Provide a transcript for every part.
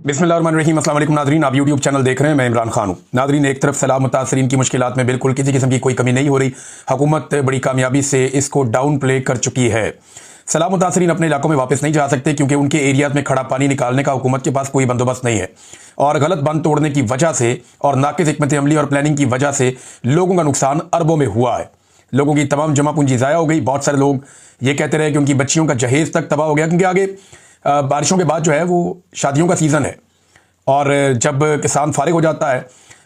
बिस्मिल्लाहिर्रहमानिर्रहीम। अस्सलाम वालेकुम नाज़रीन, आप यूट्यूब चैनल देख रहे हैं। मैं इमरान खान हूँ। नाज़रीन, एक तरफ सैलाब मुतासरीन की मुश्किलात में बिल्कुल किसी किस्म की कोई कमी नहीं हो रही। हुकूमत बड़ी कामयाबी से इसको डाउन प्ले कर चुकी है। सैलाब मुतासरीन अपने इलाकों में वापस नहीं जा सकते क्योंकि उनके एरियाज में खड़ा पानी निकालने का हुकूमत के पास कोई बंदोबस्त नहीं है। और गलत बंद तोड़ने की वजह से और नाकिस हिकमत अमली और प्लानिंग की वजह से लोगों का नुकसान अरबों में हुआ है। लोगों की तमाम जमा पूंजी ज़ाया हो गई। बहुत सारे लोग ये कहते रहे कि उनकी बच्चियों का जहेज तक तबाह हो गया क्योंकि आगे बारिशों के बाद जो है वो शादियों का सीज़न है। और जब किसान फारिग हो जाता है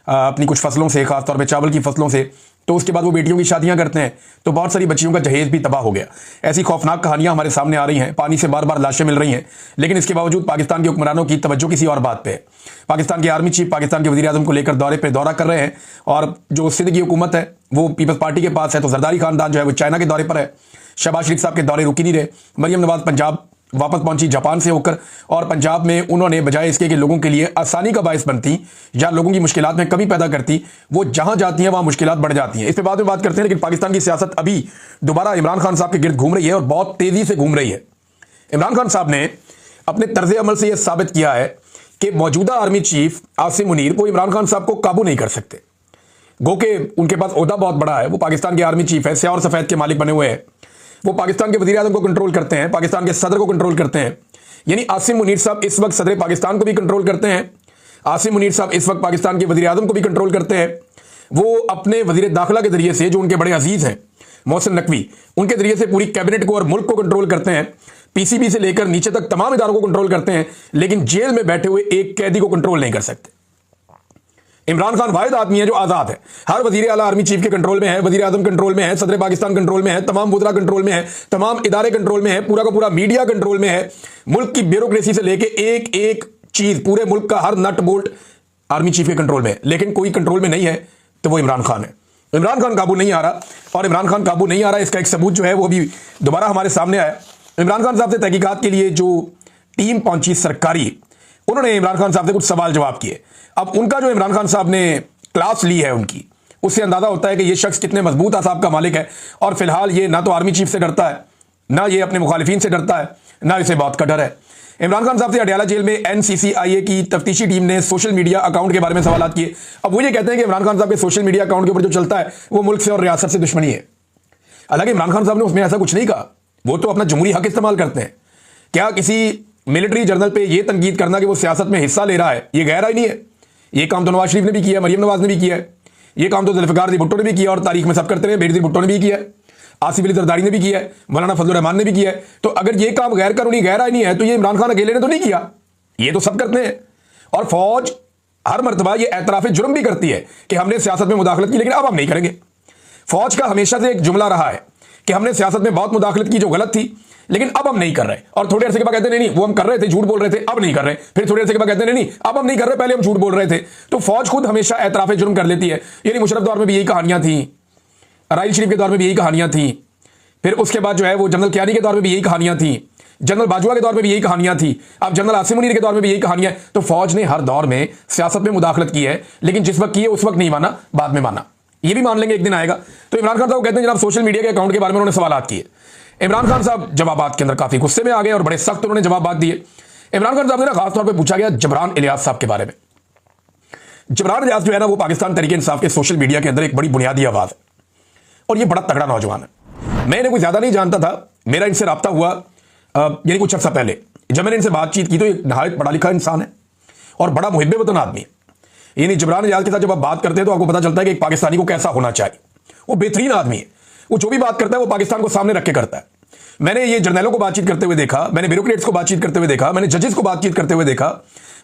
अपनी कुछ फसलों से, खासतौर पे चावल की फसलों से, तो उसके बाद वो बेटियों की शादियां करते हैं। तो बहुत सारी बच्चियों का जहेज भी तबाह हो गया। ऐसी खौफनाक कहानियां हमारे सामने आ रही हैं। पानी से बार बार लाशें मिल रही हैं, लेकिन इसके बावजूद पाकिस्तान के हुक्मरानों की तवज्जो किसी और बात पे है। पाकिस्तान के आर्मी चीफ पाकिस्तान के वज़ीर-ए-आज़म को लेकर दौरे पे दौरा कर रहे हैं। और जो सिंध की हुकूमत है वो पीपल्स पार्टी के पास है, तो जरदारी खानदान जो है वो चाइना के दौरे पर है। शहबाज शरीफ साहब के दौरे रुक ही नहीं रहे। मरियम नवाज पंजाब वापस पहुंची जापान से होकर, और पंजाब में उन्होंने बजाय इसके कि लोगों के लिए आसानी का बायस बनती या लोगों की मुश्किलात में कमी पैदा करती, वो जहां जाती हैं वहां मुश्किलात बढ़ जाती हैं। इस पे बाद में बात करते हैं, लेकिन पाकिस्तान की सियासत अभी दोबारा इमरान खान साहब के गिर्द घूम रही है और बहुत तेजी से घूम रही है। इमरान खान साहब ने अपने तर्ज अमल से यह साबित किया है कि मौजूदा आर्मी चीफ आसिम मुनीर वो इमरान खान साहब को काबू नहीं कर सकते। गो के उनके पास ओहदा बहुत बड़ा है, वो पाकिस्तान के आर्मी चीफ है, स्याह और सफेद के मालिक बने हुए हैं। वो पाकिस्तान के वज़ीर-ए-आज़म को कंट्रोल करते हैं, पाकिस्तान के सदर को कंट्रोल करते हैं। यानी आसिम मुनीर साहब इस वक्त सदर पाकिस्तान को भी कंट्रोल करते हैं। आसिम मुनीर साहब इस वक्त पाकिस्तान के वज़ीर-ए-आज़म को भी कंट्रोल करते हैं। वो अपने वज़ीर दाखिला के जरिए से, जो उनके बड़े अजीज हैं मोहसिन नकवी, उनके जरिए से पूरी कैबिनेट को और मुल्क को कंट्रोल करते हैं। पीसीबी से लेकर नीचे तक तमाम इदारों को कंट्रोल करते हैं, लेकिन जेल में बैठे हुए एक कैदी को कंट्रोल नहीं कर सकते। इमरान खान वाहिद आदमी है जो आजाद है। हर वजीर आला आर्मी चीफ के कंट्रोल में है, वजीर आजम कंट्रोल में है, सदर पाकिस्तान कंट्रोल में है, तमाम वुज़रा कंट्रोल में है, तमाम इदारे कंट्रोल में है, पूरा का पूरा मीडिया कंट्रोल में है। मुल्क की ब्यूरोक्रेसी से लेके एक एक चीज, पूरे मुल्क का हर नट बोल्ट आर्मी चीफ के कंट्रोल में है। लेकिन कोई कंट्रोल में नहीं है तो वो इमरान खान है। इमरान खान काबू नहीं आ रहा, और इमरान खान काबू नहीं आ रहा, इसका एक सबूत जो है वो भी दोबारा हमारे सामने आया। इमरान खान साहब से तहकीकात के लिए जो टीम पहुंची सरकारी, उन्होंने इमरान खान साहब से कुछ सवाल जवाब किए। अब उनका जो इमरान खान साहब ने क्लास ली है उनकी, उससे अंदाजा होता है कि ये शख्स कितने मजबूत आसाब का मालिक है। और फिलहाल ये ना तो आर्मी चीफ से डरता है, ना ये अपने मुखालिफिन से डरता है, ना इसे बात का डर है। इमरान खान साहब से अडयाला जेल में NCCIA की तफ्तीशी टीम ने सोशल मीडिया अकाउंट के बारे में सवाल किए। अब वो ये कहते हैं कि इमरान खान साहब के सोशल मीडिया अकाउंट के ऊपर जो चलता है वो मुल्क से और रियासत से दुश्मनी है। हालांकि इमरान खान साहब ने उसमें ऐसा कुछ नहीं कहा, वो तो अपना जमहूरी हक इस्तेमाल करते हैं। क्या किसी मिलिट्री जनरल पे ये तनकीद करना कि वो सियासत में हिस्सा ले रहा है, ये गहरा ही नहीं है। ये काम तो नवाज शरीफ ने भी किया, मरियम नवाज ने भी किया है, ये काम तो जुल्फ़िकार भुट्टो ने भी किया और तारीख में सब करते रहे। बेनज़ीर भुट्टो ने भी किया है, आसिफ अली जरदारी ने भी किया है, मौलाना फजलुर रहमान ने भी किया है। तो अगर ये काम गैर कानूनी गहरा ही नहीं है तो ये इमरान खान अकेले ने तो नहीं किया, ये तो सब करते हैं। और फौज हर मरतबा ये एतराफ़ जुर्म भी करती है कि हमने सियासत में मुदाखलत की, लेकिन अब हम नहीं करेंगे। फौज का हमेशा से एक जुमला रहा है कि हमने सियासत में बहुत मुदाखलत की जो गलत थी, लेकिन अब हम नहीं कर रहे। और थोड़े अरसे के बाद कहते नहीं वो हम कर रहे थे, झूठ बोल रहे थे, अब नहीं कर रहे। फिर थोड़े अरसे के बाद कहते नहीं अब हम नहीं कर रहे, पहले हम झूठ बोल रहे थे। तो फौज खुद हमेशा एतराफ़ जुर्म कर लेती है। यानी मुशर्रफ दौर में भी यही कहानियां थी, राइल शरीफ के दौर में भी यही कहानियां थी, फिर उसके बाद जो है वो जनरल कियानी के दौर में भी यही कहानियां थी, जनरल बाजवा के दौर में भी यही कहानियां थी, अब जनरल आसिम मुनीर के दौर में भी यही कहानियां। तो फौज ने हर दौर में सियासत में मुदाखलत की है, लेकिन जिस वक्त की है उस वक्त नहीं माना, बाद में माना। ये भी मान लेंगे एक दिन आएगा। तो इमरान खान साहब कहते हैं जनाब सोशल मीडिया के अकाउंट के बारे में उन्होंने सवाल किए। इमरान खान साहब जवाबात के अंदर काफी गुस्से में आ गए और बड़े सख्त उन्होंने जवाब दिए। इमरान खान साहब ने खास तौर पे पूछा गया जबरान इलियास साहब के बारे में। जबरान इलियास जो है ना वो पाकिस्तान तहरीक इंसाफ के सोशल मीडिया के अंदर एक बड़ी बुनियादी आवाज है, और ये बड़ा तगड़ा नौजवान है। मैं इन्हें कोई ज्यादा नहीं जानता था, मेरा इनसे राब्ता हुआ यानी कुछ अर्सा पहले। जब मैंने इनसे बातचीत की तो एक नहायत पढ़ा लिखा इंसान है और बड़ा मुहिब्बे वतन आदमी है। यानी जबरान इलियास के साथ जब आप बात करते हैं तो आपको पता चलता है कि एक पाकिस्तानी को कैसा होना चाहिए। वो बेहतरीन आदमी है, वो जो भी बात करता है वो पाकिस्तान को सामने रख के करता है। मैंने ये जर्नलों को बातचीत करते हुए देखा, मैंने ब्यूरोक्रेट्स को बातचीत करते हुए देखा, मैंने जजेस को बातचीत करते हुए देखा,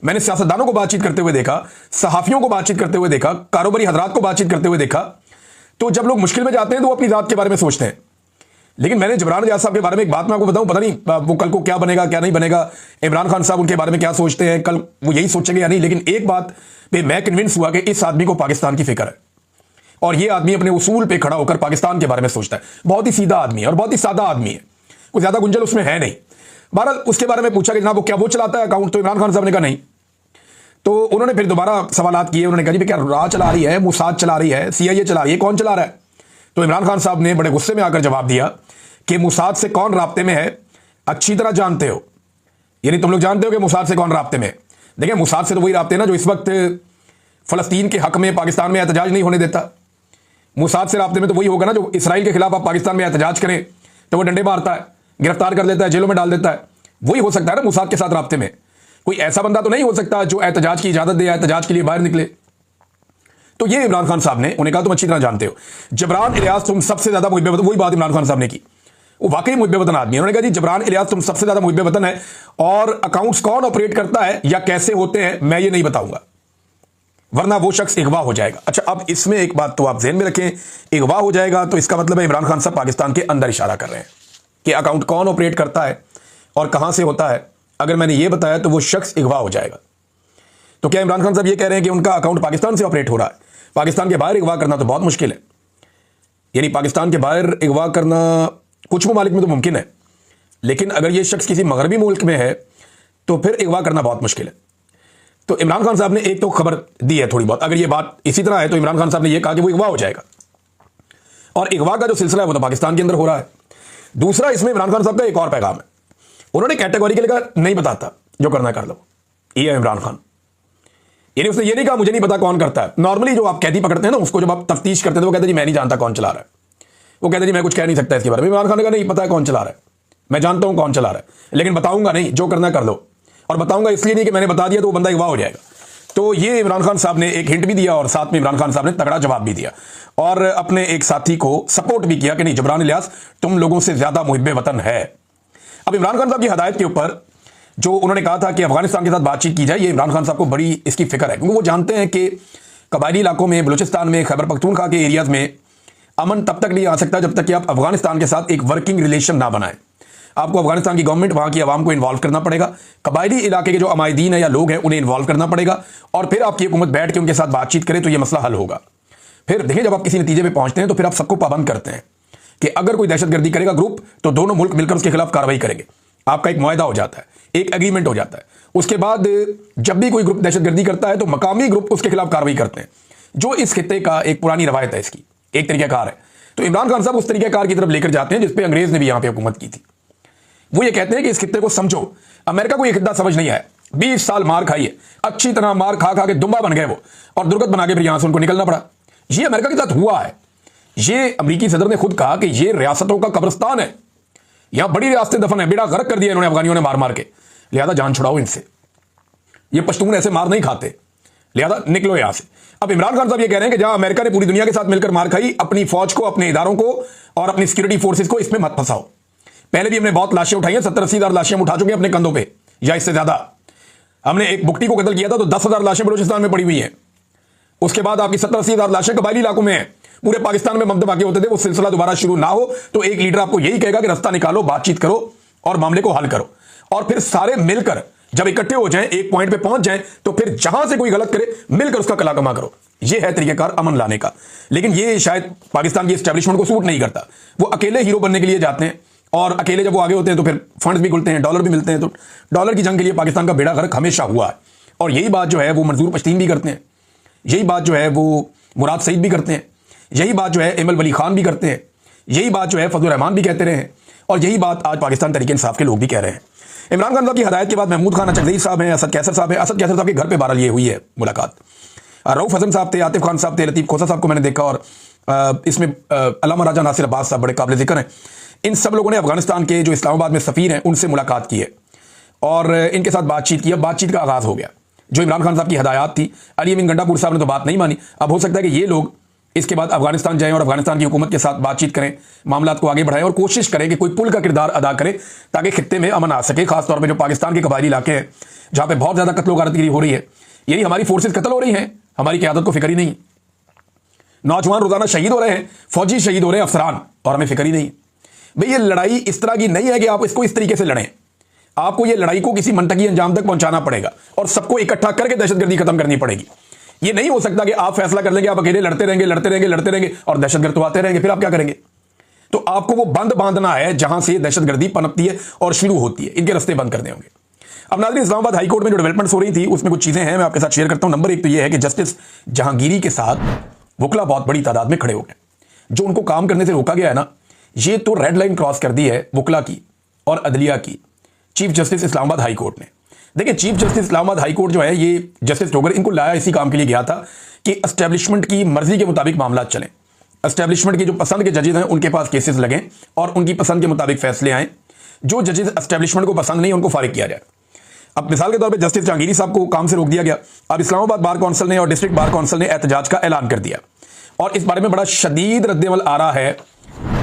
मैंने सियासतदानों को बातचीत करते हुए देखा, सहाफियों को बातचीत करते हुए देखा, कारोबारी हजरात को बातचीत करते हुए देखा। तो जब लोग मुश्किल में जाते हैं तो वो अपनी जात के बारे में सोचते हैं। लेकिन मैंने जबरान इलियास साहब के बारे में एक बात मैं आपको बताऊं, पता नहीं वो कल को क्या बनेगा क्या नहीं बनेगा, इमरान खान साहब उनके बारे में क्या सोचते हैं, कल वो यही सोचेंगे या नहीं। लेकिन एक बात पे मैं कन्विंस हुआ कि इस आदमी को पाकिस्तान की फिक्र है, और ये आदमी अपने उसूल पे खड़ा होकर पाकिस्तान के बारे में सोचता है। बहुत ही सीधा आदमी है और बहुत ही सादा आदमी है, कोई ज्यादा गुंजल उसमें है नहीं। बहरहाल उसके बारे में पूछा कि जनाब वो क्या वो चलाता है अकाउंट, तो इमरान खान साहब ने कहा नहीं। तो उन्होंने फिर दोबारा सवाल किए, उन्होंने कहा जी क्या राह चला रही है, मुसाद चला रही है, CIA चला रही है, कौन चला रहा है? तो इमरान खान साहब ने बड़े गुस्से में आकर जवाब दिया कि मुसाद से कौन राब्ते में है अच्छी तरह जानते हो, यानी तुम लोग जानते हो कि मुसाद से कौन राब्ते में है। देखिए, मुसाद से तो वही राब्ते ना जो इस वक्त फलस्तीन के हक में पाकिस्तान में एहतजाज नहीं होने देता। मुसाद से राब्ते में तो वही होगा ना जो इसराइल के खिलाफ आप पाकिस्तान में एहतजाज करें तो वो डंडे मारता है, गिरफ्तार कर लेता है, जेलों में डाल देता है। वही हो सकता है ना मुसाद के साथ राब्ते में। कोई ऐसा बंदा तो नहीं हो सकता जो एहतजाज की इजाजत दे, एहतजाज के लिए बाहर निकले। तो ये इमरान खान साहब ने, उन्हें कहा तुम अच्छी तरह जानते हो जबरान इलियास तुम सबसे ज्यादा मुहिब्बे वतन, वही बात इमरान खान साहब ने की। वो वाकई मुहिब्बे वतन आदमी है। उन्होंने कहा जी जबरान इलियास तुम सबसे ज्यादा मुहिब्बे वतन है, और अकाउंट्स कौन ऑपरेट करता है या कैसे होते हैं मैं ये नहीं बताऊंगा, वरना वो शख्स अगवा हो जाएगा। अच्छा, अब इसमें एक बात तो आप ध्यान में रखें, अगवा हो जाएगा तो इसका मतलब है इमरान खान साहब पाकिस्तान के अंदर इशारा कर रहे हैं कि अकाउंट कौन ऑपरेट करता है और कहां से होता है। अगर मैंने ये बताया तो वो शख्स अगवा हो जाएगा। तो क्या इमरान खान साहब ये कह रहे हैं कि उनका अकाउंट पाकिस्तान से ऑपरेट हो रहा है? पाकिस्तान के बाहर अगवा करना तो बहुत मुश्किल है। यानी पाकिस्तान के बाहर अगवा करना कुछ ममालिक में तो मुमकिन है, लेकिन अगर ये शख्स किसी मगरबी मुल्क में है तो फिर अगवा करना बहुत मुश्किल है। तो इमरान खान साहब ने एक तो खबर दी है थोड़ी बहुत। अगर ये बात इसी तरह है तो इमरान खान साहब ने यह कहा कि वो अगवा हो जाएगा, और अगवा का जो सिलसिला है वो तो पाकिस्तान के अंदर हो रहा है। दूसरा, इसमें इमरान खान साहब का एक और पैगाम है। उन्होंने कैटेगोरी के लिए कहा नहीं बताता, जो करना कर लो। ये है इमरान खान। यानी उसने ये नहीं कहा मुझे नहीं पता कौन करता है। नॉर्मली जो आप कैदी पकड़ते हैं ना, उसको जब आप तफ्तीश करते हैं तो वो कहते हैं जी मैं नहीं जानता कौन चला रहा है। वो कहते हैं जी मैं कुछ कह नहीं सकता इसके बारे में। इमरान खान ने कहा नहीं पता है कौन चला रहा है, मैं जानता हूं कौन चला रहा है, लेकिन बताऊंगा नहीं, जो करना कर लो। और बताऊंगा इसलिए नहीं कि मैंने बता दिया तो वो बंदा अगवा हो जाएगा। तो ये इमरान खान साहब ने एक हिंट भी दिया और साथ में इमरान खान साहब ने तगड़ा जवाब भी दिया और अपने एक साथी को सपोर्ट भी किया कि नहीं जबरान इलियास तुम लोगों से ज्यादा मुहिब्बे वतन है। अब इमरान खान साहब की हदायत के ऊपर जो उन्होंने कहा था कि अफगानिस्तान के साथ बातचीत की जाए, ये इमरान खान साहब को बड़ी इसकी फिक्र है, क्योंकि वो जानते हैं कि कबायली इलाकों में, बलूचिस्तान में, खैबर पख्तूनख्वा के एरियाज में अमन तब तक नहीं आ सकता जब तक कि आप अफगानिस्तान के साथ एक वर्किंग रिलेशन ना बनाएं। आपको अफगानिस्तान की गवर्नमेंट, वहां की आवाम को इन्वॉल्व करना पड़ेगा, कबायली इलाके के जो अमायदीन है या लोग हैं उन्हें इन्वॉल्व करना पड़ेगा, और फिर आपकी हुकूमत बैठ के उनके साथ बातचीत करे तो यह मसला हल होगा। फिर देखिए जब आप किसी नतीजे पे पहुंचते हैं तो फिर आप सबको पाबंद करते हैं कि अगर कोई दहशतगर्दी करेगा ग्रुप तो दोनों मुल्क मिलकर उसके खिलाफ कार्रवाई करेंगे। आपका एक मुआहदा हो जाता है, एक एग्रीमेंट हो जाता है। उसके बाद जब भी कोई ग्रुप दहशतगर्दी करता है तो मकामी ग्रुप उसके खिलाफ कार्रवाई करते हैं, जो इस खित्ते का एक पुरानी रवायत है, इसकी एक तरीकाकार है। तो इमरान खान साहब उस तरीकाकार की तरफ लेकर जाते हैं जिसपे अंग्रेज ने भी यहां पे हुकूमत की थी। वो ये कहते हैं कि इस खित्ते को समझो। अमेरिका को यह खित्ता समझ नहीं आया, 20 साल मार खाई है, अच्छी तरह मार खा खा के दुम्बा बन गए वो, और दुर्गत बना के फिर यहां से उनको निकलना पड़ा। ये अमेरिका के साथ हुआ है। ये अमेरिकी सदर ने खुद कहा कि ये रियासतों का कब्रिस्तान है, यहां बड़ी रियासतें दफन है, बेड़ा गर्क कर दिया इन्होंने अफगानियों ने मार मार के, लिहाजा जान छुड़ाओ इनसे। ये पश्तून ऐसे मार नहीं खाते, लिहाजा निकलो यहां से। अब इमरान खान साहब ये कह रहे हैं कि जहां अमेरिका ने पूरी दुनिया के साथ मिलकर मार खाई, अपनी फौज को, अपने इदारों को और अपनी सिक्योरिटी फोर्सेस को इसमें मत फंसाओ। पहले भी हमने बहुत लाशें उठाई हैं, 70-80 हज़ार लाशें हम उठा चुके हैं अपने कंधों पे, या इससे ज्यादा। हमने एक बुकटी को कत्ल किया था तो 10,000 लाशें बलूचिस्तान में पड़ी हुई हैं। उसके बाद आपकी 70-80 हज़ार लाशें कबायली इलाकों में हैं। पूरे पाकिस्तान में ममदे बाकी होते थे। वो सिलसिला दोबारा शुरू ना हो तो एक लीडर आपको यही कहेगा कि रास्ता निकालो, बातचीत करो और मामले को हल करो, और फिर सारे मिलकर जब इकट्ठे हो जाएं, एक पॉइंट पे पहुंच जाएं, तो फिर जहां से कोई गलत करे मिलकर उसका कलाकमा करो। यह है तरीकाकार अमन लाने का। लेकिन यह शायद पाकिस्तान की एस्टेब्लिशमेंट को सूट नहीं करता। वो अकेले हीरो बनने के लिए जाते हैं, और अकेले जब वो आगे होते हैं तो फिर फंड्स भी खुलते हैं, डॉलर भी मिलते हैं। तो डॉलर की जंग के लिए पाकिस्तान का बेड़ा गर्क हमेशा हुआ है, और यही बात जो है वो मंजूर पश्तीन भी करते हैं, यही बात जो है वो मुराद सईद भी करते हैं, यही बात जो है एमल वली खान भी करते हैं, यही बात जो है फजल रहमान भी कहते रहे हैं, और यही बात आज पाकिस्तान तहरीक इंसाफ के लोग भी कह रहे हैं। इमरान खान साहब की हदायत के बाद महमूद खान अचकज़ई साहब हैं, असद कैसर साहब हैं। असद कैसर साहब के घर पे बहरहाल ये हुई है मुलाकात। रऊफ हसन साहब थे, आतिफ खान साहब थे, लतीफ़ खोसा साहब को मैंने देखा, और इसमें अल्लामा राजा नासिर अब्बास साहब बड़े काबिल जिक्र हैं। इन सब लोगों ने अफगानिस्तान के जो इस्लामाबाद में सफ़ीर हैं उनसे मुलाकात की है और इनके साथ बातचीत की। अब बातचीत का आगाज़ हो गया। जो इमरान खान साहब की हदायत थी, अली अमीन गंडापुर साहब ने तो बात नहीं मानी। अब हो सकता है कि ये लोग इसके बाद अफगानिस्तान जाएं और अफगानिस्तान की हुकूमत के साथ बातचीत करें, मामलात को आगे बढ़ाएं और कोशिश करें कि कोई पुल का किरदार अदा करें ताकि खित्ते में अमन आ सके। खासतौर पर जो पाकिस्तान के कबायली इलाके हैं जहां पे बहुत ज़्यादा कत्ल गारतगिरी हो रही है, यही हमारी फोर्सेज कत्ल हो रही हैं, हमारी क़यादत को फिक्र ही नहीं। नौजवान रोजाना शहीद हो रहे हैं, फौजी शहीद हो रहे हैं, अफसरान, और हमें फिक्र ही नहीं। भाई ये लड़ाई इस तरह की नहीं है कि आप इसको इस तरीके से लड़ें। आपको ये लड़ाई को किसी मंतकी अंजाम तक पहुंचाना पड़ेगा और सबको इकट्ठा करके दहशतगर्दी खत्म करनी पड़ेगी। ये नहीं हो सकता कि आप फैसला कर लेंगे, आप अकेले लड़ते रहेंगे लड़ते रहेंगे लड़ते रहेंगे और दहशतगर्द तो आते रहेंगे, फिर आप क्या करेंगे? तो आपको वो बंद बांधना है जहां से दहशतगर्दी पनपती है और शुरू होती है, इनके रास्ते बंद करने होंगे। अब नाज़रीन, इस्लामाबाद हाई कोर्ट में जो डेवलपमेंट्स हो रही थी उसमें कुछ चीजें हैं, मैं आपके साथ शेयर करता हूं। नंबर 1 तो यह है कि जस्टिस जहांगीरी के साथ वकला बहुत बड़ी तादाद में खड़े हो गए। जो उनको काम करने से रोका गया है ना, ये तो रेड लाइन क्रॉस कर दी है वकला की और अदलिया की। Chief justice Islamabad high court ने देखिए, chief justice Islamabad high court जो है, ये जस्टिस टोगर इनको लाया इसी काम के लिए गया था कि एस्टेब्लिशमेंट की मर्जी के मुताबिक मामला चलें, एस्टेब्लिशमेंट के जो पसंद के जजेस हैं उनके पास केसेस लगें और उनकी पसंद के मुताबिक फैसले आएँ। जो जजेस एस्टेब्लिशमेंट को पसंद नहीं उनको फारिग किया जाए। अब मिसाल के तौर पे जस्टिस जहांगीरी साहब को काम से रोक दिया गया। अब इस्लामाबाद बार काउंसिल ने और डिस्ट्रिक्ट बार काउंसिल ने एहतजाज का ऐलान कर दिया और इस बारे में बड़ा शदीद रद्देअमल आ रहा है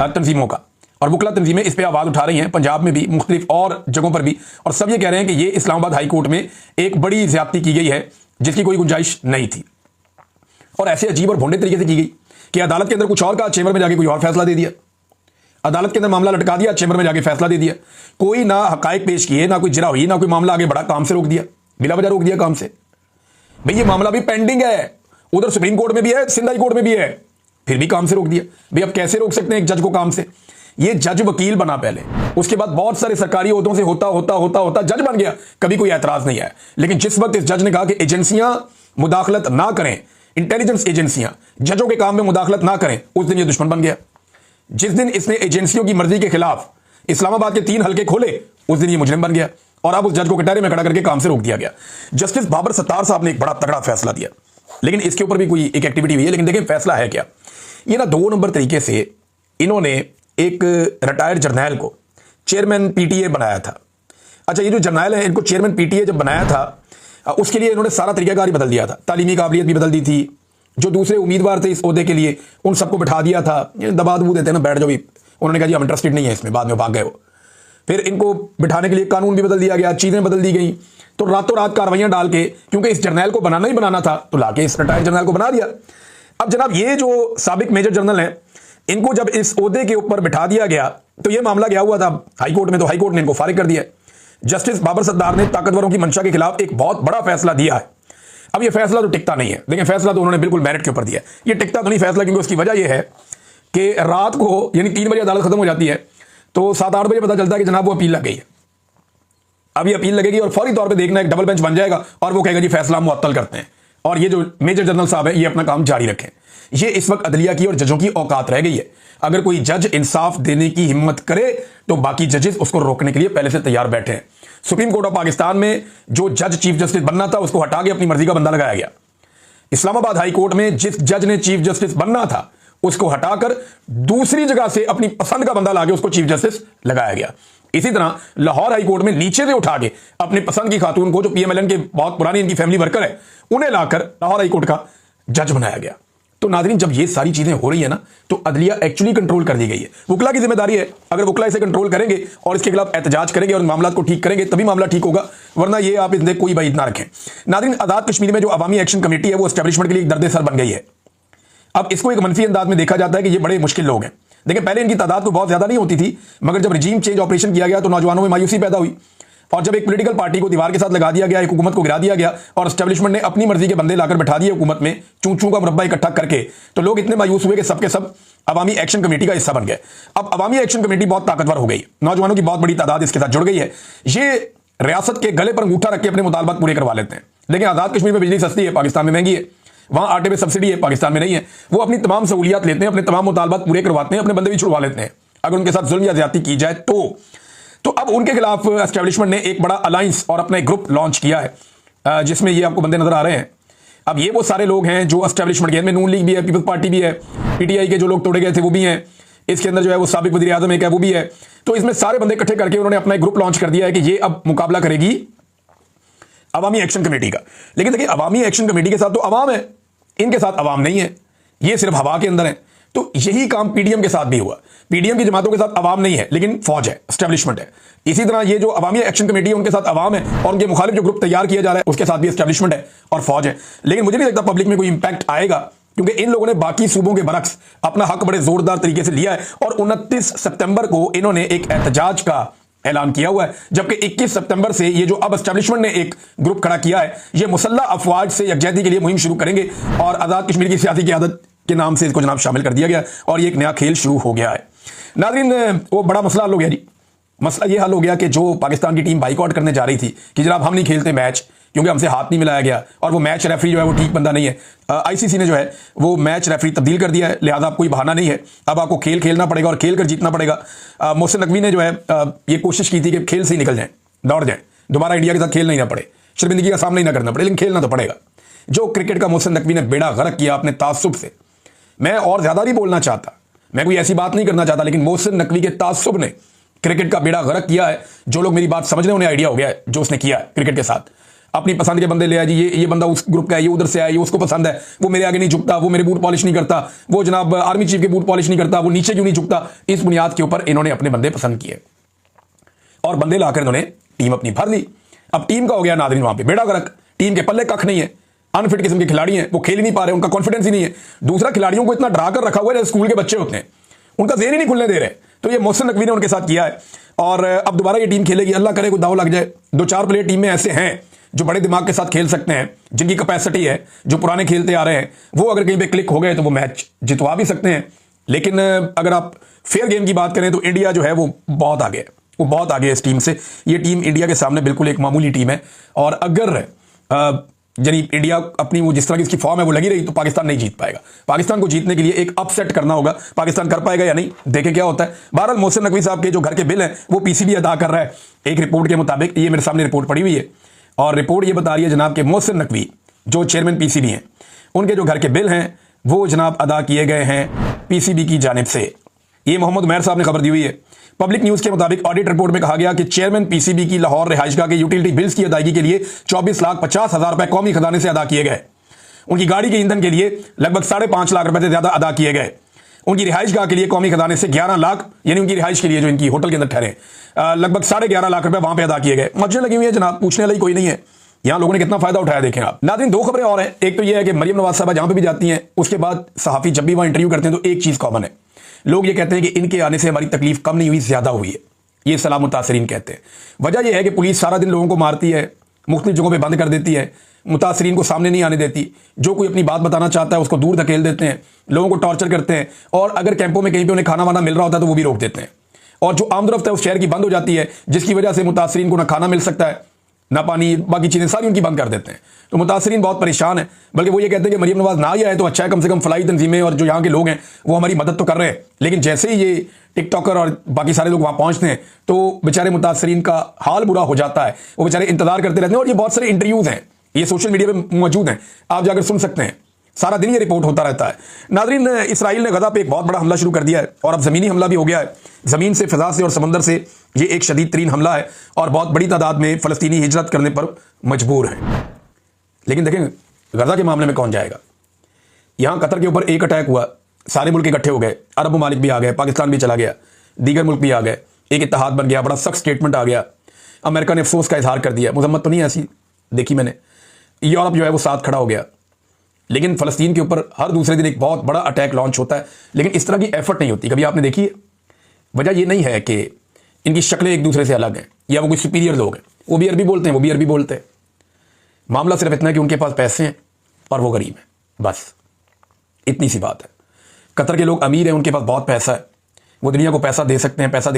तंजीमों का, और वकला तंजीमें इस पर आवाज़ उठा रही हैं, पंजाब में भी, मुख्तलिफ और जगहों पर भी, और सब ये कह रहे हैं कि ये इस्लामाबाद हाई कोर्ट में एक बड़ी ज्यादती की गई है जिसकी कोई गुंजाइश नहीं थी, और ऐसे अजीब और भोंडे तरीके से की गई कि अदालत के अंदर कुछ और कहा, चेंबर में जाके कोई और फैसला दे दिया, अदालत के अंदर मामला लटका दिया, चेंबर में जाके फैसला दे दिया, कोई ना हकायक पेश किए, ना कोई जरा हुई, ना कोई मामला आगे बढ़ा, काम से रोक दिया, बिला वजह रोक दिया काम से। भाई ये मामला भी पेंडिंग है, उधर सुप्रीम कोर्ट में भी है, सिंध हाई कोर्ट में भी है, फिर भी काम से रोक दिया। भाई अब कैसे रोक सकते हैं एक जज को काम से? ये जज वकील बना पहले, उसके बाद बहुत सारे सरकारी ओहदों से होता होता होता होता जज बन गया, कभी कोई एतराज नहीं आया। लेकिन जिस वक्त इस जज ने कहा कि एजेंसियां मुदाखलत ना करें, इंटेलिजेंस एजेंसियां जजों के काम में मुदाखलत ना करें, उस दिन ये दुश्मन बन गया। जिस दिन इसने एजेंसियों की मर्जी के खिलाफ इस्लामाबाद के 3 हलके खोले, उस दिन ये मुजरिम बन गया और अब उस जज को कटहरे में खड़ा करके काम से रोक दिया गया। जस्टिस बाबर सत्तार साहब ने एक बड़ा तगड़ा फैसला दिया, लेकिन इसके ऊपर भी कोई एक एक्टिविटी हुई है। लेकिन देखिए फैसला है क्या, ये ना 2 नंबर तरीके से इन्होंने एक रिटायर्ड जर्नैल को चेयरमैन पीटीए बनाया था। अच्छा, ये जो जर्नैल है, इनको चेयरमैन पीटीए जब बनाया था, उसके लिए इन्होंने सारा तरीकाकार ही बदल दिया था, तालीमी काबिलियत भी बदल दी थी, जो दूसरे उम्मीदवार थे इस ओहदे के लिए उन सबको बिठा दिया था। दबा दबू देते ना, बैठ जाओ भी, उन्होंने कहा जी हम इंटरेस्टेड नहीं है इसमें, बाद में भाग गए वो। फिर इनको बिठाने के लिए कानून भी बदल दिया गया, चीजें बदल दी गई, तो रातों रात कार्रवाइयां डाल के, क्योंकि इस जर्नैल को बनाना ही बनाना था, तो लाके इस रिटायर्ड जर्नैल को बना दिया। अब जनाब ये जो साबिक मेजर जनरल हैं, इनको जब इस ओहदे के ऊपर बिठा दिया गया तो ये मामला गया हुआ था हाई कोर्ट में, तो हाई कोर्ट ने इनको फारिग कर दिया। जस्टिस बाबर सत्तार ने ताकतवरों की मंशा के खिलाफ एक बहुत बड़ा फैसला दिया है। अब ये फैसला तो टिकता नहीं है, लेकिन फैसला तो उन्होंने बिल्कुल मेरिट के ऊपर दिया। ये टिकता तो नहीं फैसला, क्योंकि उसकी वजह यह है कि रात को यानी 3 बजे अदालत खत्म हो जाती है, तो 7-8 बजे पता चलता है कि जनाब वो अपील लग गई है। अब ये अपील लगेगी और फौरी तौर पे देखना एक डबल बेंच बन जाएगा और वो कहेगा जी फैसला मुअत्तल करते हैं, और ये जो मेजर जनरल साहब है ये अपना काम जारी रखें। ये इस वक्त अदलिया की और जजों की औकात रह गई है। अगर कोई जज इंसाफ देने की हिम्मत करे तो बाकी जजेस उसको रोकने के लिए पहले से तैयार बैठे हैं। सुप्रीम कोर्ट ऑफ पाकिस्तान में जो जज चीफ जस्टिस बनना था उसको हटा के अपनी मर्जी का बंदा लगाया गया। इस्लामाबाद हाई कोर्ट में जिस जज ने चीफ जस्टिस बनना था उसको हटाकर दूसरी जगह से अपनी पसंद का बंदा लाके उसको चीफ जस्टिस लगाया गया। इसी तरह लाहौर हाई कोर्ट में नीचे से उठा के अपनी पसंद की खातून को, जो पीएमएलएन के बहुत पुरानी इनकी फैमिली वर्कर है, उन्हें लाकर लाहौर हाई कोर्ट का जज बनाया गया। तो नाज़रीन, जब ये सारी चीजें हो रही है ना, तो अदलिया एक्चुअली कंट्रोल कर दी गई है। वकला की जिम्मेदारी है, अगर वकला इसे कंट्रोल करेंगे और इसके खिलाफ एहतजाज करेंगे और मामला को ठीक करेंगे तभी मामला ठीक होगा, वरना ये आप इसमें कोई बात ना रखें। नाज़रीन, आज़ाद कश्मीर में जो अवामी एक्शन कमेटी है वो एस्टेब्लिशमेंट के लिए एक दर्द-ए-सर बन गई है। अब इसको एक मनफी अंदाज में देखा जाता है कि ये बड़े मुश्किल लोग हैं। देखिए, पहले इनकी तादाद तो बहुत ज्यादा नहीं होती थी, मगर जब रिजीम चेंज ऑपरेशन किया गया तो नौजवानों में मायूसी पैदा हुई, और जब एक पॉलिटिकल पार्टी को दीवार के साथ लगा दिया गया, एक हुकूमत को गिरा दिया गया और एस्टेब्लिशमेंट ने अपनी मर्जी के बंदे लाकर बैठा दिए हुकूमत में, चूं का मुरब्बा इकट्ठा करके, तो लोग इतने मायूस हुए कि सबके सब अवामी एक्शन कमेटी का हिस्सा बन गए। अब अवामी एक्शन कमेटी बहुत ताकतवर हो गई, नौजवानों की बहुत बड़ी तादाद इसके साथ जुड़ गई है। ये रियासत के गले पर अंगूठा रख के अपने मुतालबात पूरे करवा लेते हैं। लेकिन आज़ाद कश्मीर में बिजली सस्ती है, पाकिस्तान में महंगी है, वहां आटे में सब्सिडी है, पाकिस्तान में नहीं है। वो अपनी तमाम सहूलियात लेते हैं, अपने तमाम मुतालबात पूरे करवाते हैं, अपने बंदे भी छुड़वा लेते हैं अगर उनके साथ जुल्म या ज्यादती की जाए तो अब उनके खिलाफ एस्टेब्लिशमेंट ने एक बड़ा अलायंस और अपना एक ग्रुप लॉन्च किया है, जिसमें ये आपको बंदे नजर आ रहे हैं। अब ये वो सारे लोग हैं जो एस्टेब्लिशमेंट के, इनमें नून लीग भी है, पीपल्स पार्टी भी है, पीटीआई के जो लोग तोड़े गए थे वो भी हैं, इसके अंदर जो है वो साबिक वज़ीर आज़म एक है वो भी है। तो इसमें सारे बंदे इकट्ठे करके उन्होंने अपना एक ग्रुप लॉन्च कर दिया है कि ये अब मुकाबला करेगी अवामी एक्शन कमेटी का। लेकिन देखिए, अवामी एक्शन कमेटी के साथ तो अवाम है, इनके साथ अवाम नहीं है, ये सिर्फ हवा के अंदर है। तो यही काम पीडीएम के साथ भी हुआ। पीडीएम की जमातों के साथ अवाम नहीं है, लेकिन फौज है, एस्टेब्लिशमेंट है। इसी तरह ये जो अवामी एक्शन कमेटी है उनके साथ अवाम है, और उनके मुखालिफ जो ग्रुप तैयार किया जा रहा है उसके साथ भी एस्टेब्लिशमेंट है और फौज है। लेकिन मुझे नहीं लगता पब्लिक में कोई इंपैक्ट आएगा, क्योंकि इन लोगों ने बाकी सूबों के बरक्स अपना हक बड़े जोरदार तरीके से लिया है और 29 सितंबर को इन्होंने एक एहतजाज का ऐलान किया हुआ है, जबकि 21 सितंबर से ये जो अब एस्टेब्लिशमेंट ने एक ग्रुप खड़ा किया है, ये मुसल्लह अफवाज से यकजहती के लिए मुहिम शुरू करेंगे और आज़ाद कश्मीर की सियासी क़यादत के नाम से इसको जनाब शामिल कर दिया गया और ये एक नया खेल शुरू हो गया है। नाज़रीन, वो बड़ा मसला हल हो गया जी। मसला ये हल हो गया कि जो पाकिस्तान की टीम बाइकआउट करने जा रही थी कि जनाब हम नहीं खेलते मैच क्योंकि हमसे हाथ नहीं मिलाया गया, और वो मैच रेफरी जो है वो ठीक बंदा नहीं है, आईसीसी ने जो है वो मैच रेफरी तब्दील कर दिया है, लिहाजा अब कोई बहाना नहीं है, अब आपको खेल खेलना पड़ेगा और खेल कर जीतना पड़ेगा। मोहसिन नकवी ने जो है ये कोशिश की थी कि खेल से ही निकल जाए, दौड़ जाए, दोबारा इंडिया के साथ खेलना ही ना पड़े, शर्मिंदगी का सामना ही ना करना पड़े, लेकिन खेलना तो पड़ेगा। जो क्रिकेट का मोहसिन नकवी ने बेड़ा गर्क किया अपने तासुब से, मैं और ज्यादा नहीं बोलना चाहता, मैं कोई ऐसी बात नहीं करना चाहता, लेकिन मोहसिन नकवी के तासुब ने क्रिकेट का बेड़ा गर्क किया है। जो लोग मेरी बात समझ रहे हैं उन्हें आइडिया हो गया है जो उसने किया है क्रिकेट के साथ। अपनी पसंद के बंदे ले आया जी, ये बंदा उस ग्रुप का है, ये उधर से आया, ये उसको पसंद है, वो मेरे आगे नहीं झुकता, वो मेरे बूट पॉलिश नहीं करता, वो जनाब आर्मी चीफ के बूट पॉलिश नहीं करता, वो नीचे क्यों नहीं झुकता। इस बुनियाद के ऊपर इन्होंने अपने बंदे पसंद किए और बंदे लाकर इन्होंने टीम अपनी भर ली। अब टीम का हो गया नाज़रीन वहां पे बेड़ा गर्क, टीम के पल्ले कख नहीं है, अनफिट किस्म के खिलाड़ी हैं, वो खेल ही नहीं पा रहे, उनका कॉन्फिडेंस ही नहीं है। दूसरा, खिलाड़ियों को इतना डरा कर रखा हुआ है, स्कूल के बच्चे होते हैं, उनका ज़हन ही नहीं खुलने दे रहे। तो ये मोहसिन नकवी ने उनके साथ किया है और अब दोबारा ये टीम खेलेगी। अल्लाह करे कोई दाव लग जाए। 2-4 प्लेयर टीम में ऐसे हैं जो बड़े दिमाग के साथ खेल सकते हैं, जिनकी कैपेसिटी है, जो पुराने खेलते आ रहे हैं, वो अगर कहीं पे क्लिक हो गए तो वो मैच जितवा भी सकते हैं। लेकिन अगर आप फेयर गेम की बात करें तो इंडिया जो है वो बहुत आगे है, वो बहुत आगे है इस टीम से। ये टीम इंडिया के सामने बिल्कुल एक मामूली टीम है और अगर यानी इंडिया अपनी वो जिस तरह की इसकी फॉर्म है वो लगी रही तो पाकिस्तान नहीं जीत पाएगा। पाकिस्तान को जीतने के लिए एक अपसेट करना होगा। पाकिस्तान कर पाएगा या नहीं, देखें क्या होता है। बहरहाल मोहसिन नकवी साहब के जो घर के बिल हैं वो पीसीबी अदा कर रहा है एक रिपोर्ट के मुताबिक। ये मेरे सामने रिपोर्ट पड़ी हुई है और रिपोर्ट ये बता रही है जनाब के मोहसिन नकवी जो चेयरमैन पीसीबी हैं, उनके जो घर के बिल हैं वो जनाब अदा किए गए हैं पीसीबी की जानिब से। ये मोहम्मद उमैर साहब ने खबर दी हुई है। पब्लिक न्यूज के मुताबिक ऑडिट रिपोर्ट में कहा गया कि चेयरमैन पीसीबी की लाहौर रिहाइशगाह के यूटिलिटी बिल्स की अदायगी के लिए 24,50,000 रुपए कौमी खजाने से अदा किए गए। उनकी गाड़ी के ईंधन के लिए लगभग 5.5 लाख रुपए से ज्यादा अदा किए गए। उनकी रिहाइशगाह के लिए कौमी खजाने से 11 लाख, यानी उनकी रिहाइश के लिए जो इनकी होटल के अंदर ठहरे, लगभग 11.5 लाख रुपए वहां पर अदा किए गए। मस्जिद लगी हुई है जनाब, पूछने वाली कोई नहीं है। यहां लोगों ने कितना फायदा उठाया देखें आप। नाज़रीन, 2 खबरें और हैं। एक तो यह है कि मरियम नवाज साहबा जहां पर भी जाती हैं उसके बाद सहाफी जब भी वहां इंटरव्यू करते हैं तो एक चीज कॉमन है, लोग ये कहते हैं कि इनके आने से हमारी तकलीफ कम नहीं हुई, ज्यादा हुई है। ये सलाम मुतासरीन कहते हैं। वजह यह है कि पुलिस सारा दिन लोगों को मारती है, मुख्तलिफ जगहों पे बंद कर देती है, मुतासरीन को सामने नहीं आने देती, जो कोई अपनी बात बताना चाहता है उसको दूर धकेल देते हैं, लोगों को टॉर्चर करते हैं और अगर कैंपों में कहीं पे उन्हें खाना वाना मिल रहा होता है तो वो भी रोक देते हैं और जो आमदरफ्त है उस शहर की बंद हो जाती है, जिसकी वजह से मुतासरीन को ना खाना मिल सकता है ना पानी, बाकी चीज़ें सारी उनकी बंद कर देते हैं। तो मुतासरीन बहुत परेशान है। बल्कि वो ये कहते हैं कि मरियम नवाज ना ही आए तो अच्छा है, कम से कम फलाई तंजीमें और जो यहाँ के लोग हैं वो हमारी मदद तो कर रहे हैं। लेकिन जैसे ही ये टिकटॉकर और बाकी सारे लोग वहाँ पहुँचते हैं तो बेचारे मुतासरीन का हाल बुरा हो जाता है, वो बेचारे इंतजार करते रहते हैं। और ये बहुत सारे इंटरव्यूज़ हैं, ये सोशल मीडिया पर मौजूद हैं, आप जाकर सुन सकते हैं, सारा दिन ये रिपोर्ट होता रहता है। नाज़रीन, इसराइल ने गजा पे एक बहुत बड़ा हमला शुरू कर दिया है और अब ज़मीनी हमला भी हो गया है। ज़मीन से, फ़िज़ा से और समंदर से ये एक शदीद तरीन हमला है और बहुत बड़ी तादाद में फ़लस्तीनी हिजरत करने पर मजबूर हैं। लेकिन देखें गजा के मामले में कौन जाएगा। यहाँ कतर के ऊपर एक अटैक हुआ, सारे मुल्क इकट्ठे हो गए, अरब ममालिक भी आ गए, पाकिस्तान भी चला गया, दीगर मुल्क भी आ गए, एक इत्तेहाद बन गया, बड़ा सख्त स्टेटमेंट आ गया। अमेरिका ने अफसोस का इजहार कर दिया, मजम्मत तो नहीं ऐसी देखी मैंने। यूरोप जो है वो साथ खड़ा हो गया। लेकिन फ़लस्तीन के ऊपर हर दूसरे दिन एक बहुत बड़ा अटैक लॉन्च होता है, लेकिन इस तरह की एफर्ट नहीं होती। कभी आपने देखी है? वजह ये नहीं है कि इनकी शक्लें एक दूसरे से अलग हैं या वो कोई सुपीरियर लोग हैं, वो भी अरबी बोलते हैं, वो भी अरबी बोलते हैं। मामला सिर्फ इतना है कि उनके पास पैसे हैं और वो गरीब हैं, बस इतनी सी बात है। कतर के लोग अमीर हैं, उनके पास बहुत पैसा है, वो दुनिया को पैसा दे सकते हैं, पैसा